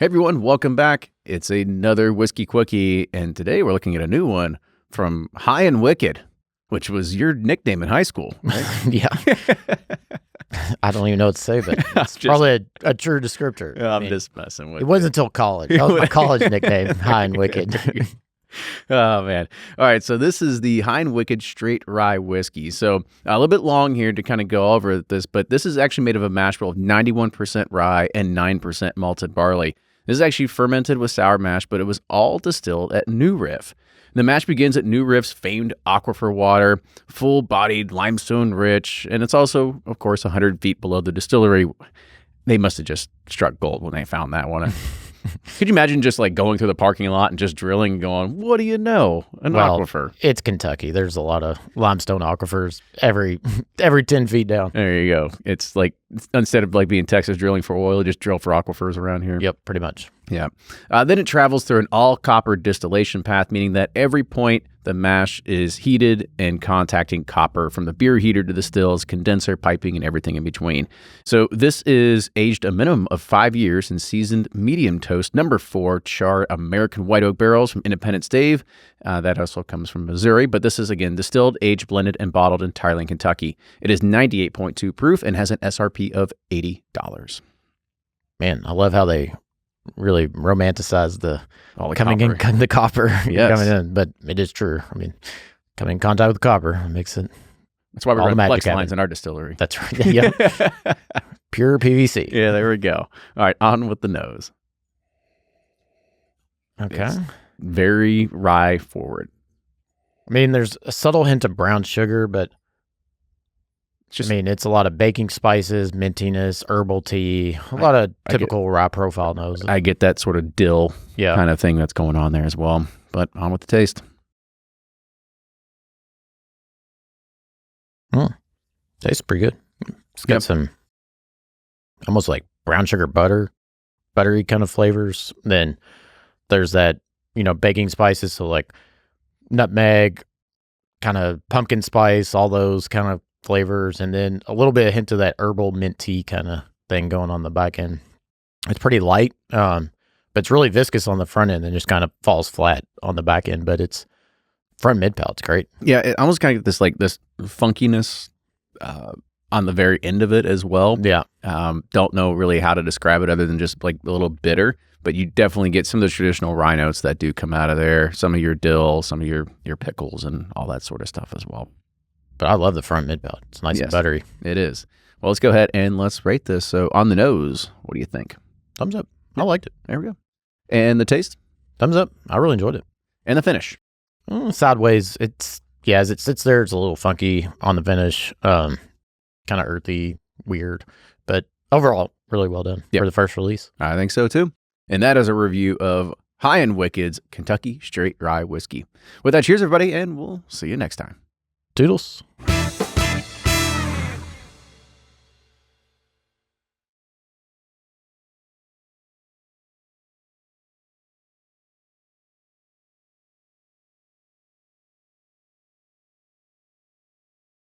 Hey everyone, welcome back. It's another Whiskey Quickie, and today we're looking at a new one from High and Wicked, which was your nickname in high school, right? Yeah. I don't even know what to say, but it's probably a true descriptor. I'm just messing with it. It wasn't until college. That was my college nickname, High and Wicked. Oh, man. All right, so this is the High and Wicked Straight Rye Whiskey. So a little bit long here to kind of go over this, but this is actually made of a mash bill of 91% rye and 9% malted barley. This is actually fermented with sour mash, but it was all distilled at New Riff. The mash begins at New Riff's famed aquifer water, full-bodied, limestone-rich, and it's also, of course, 100 feet below the distillery. They must have just struck gold when they found that one. Could you imagine just like going through the parking lot and just drilling and going, what do you know? An aquifer. It's Kentucky. There's a lot of limestone aquifers every 10 feet down. There you go. It's like, instead of like being Texas drilling for oil, just drill for aquifers around here. Yep, pretty much. Yeah. Then it travels through an all-copper distillation path, meaning that every point the mash is heated and contacting copper from the beer heater to the stills, condenser, piping, and everything in between. So this is aged a minimum of 5 years in seasoned medium toast number 4 char American white oak barrels from Independence Dave. That also comes from Missouri, but this is, again, distilled, aged, blended, and bottled entirely in Kentucky. It is 98.2 proof and has an SRP of $80. Man, I love how they really romanticize the coming copper. in the copper Yes. coming in, but it is true. I mean, coming in contact with copper makes it. That's why we all run the flex magic lines in our distillery. That's right. Yeah, pure PVC. Yeah, there we go. All right, on with the nose. Okay. It's very rye forward. I mean, there's a subtle hint of brown sugar, but it's a lot of baking spices, mintiness, herbal tea, a lot of typical rye profile nose. I get that sort of dill kind of thing that's going on there as well. But on with the taste. Tastes pretty good. It's got some almost like brown sugar buttery kind of flavors. Then there's that, baking spices, so like nutmeg, kind of pumpkin spice, all those kind of flavors, and then a little bit of hint of that herbal mint tea kind of thing going on the back end. It's pretty light, but it's really viscous on the front end and just kind of falls flat on the back end, but it's front mid palate's great. Yeah, it almost kind of get this funkiness on the very end of it as well. Yeah. Don't know really how to describe it other than just like a little bitter, but you definitely get some of the traditional rye notes that do come out of there, some of your dill, some of your pickles and all that sort of stuff as well. But I love the front mid palate. It's nice and buttery. It is. Well, let's go ahead and let's rate this. So on the nose, what do you think? Thumbs up. I liked it. There we go. And the taste? Thumbs up. I really enjoyed it. And the finish? Sideways. As it sits there, it's a little funky on the finish. Kind of earthy, weird. But overall, really well done for the first release. I think so too. And that is a review of High and Wicked's Kentucky Straight Rye Whiskey. With that, cheers everybody, and we'll see you next time. Toodles.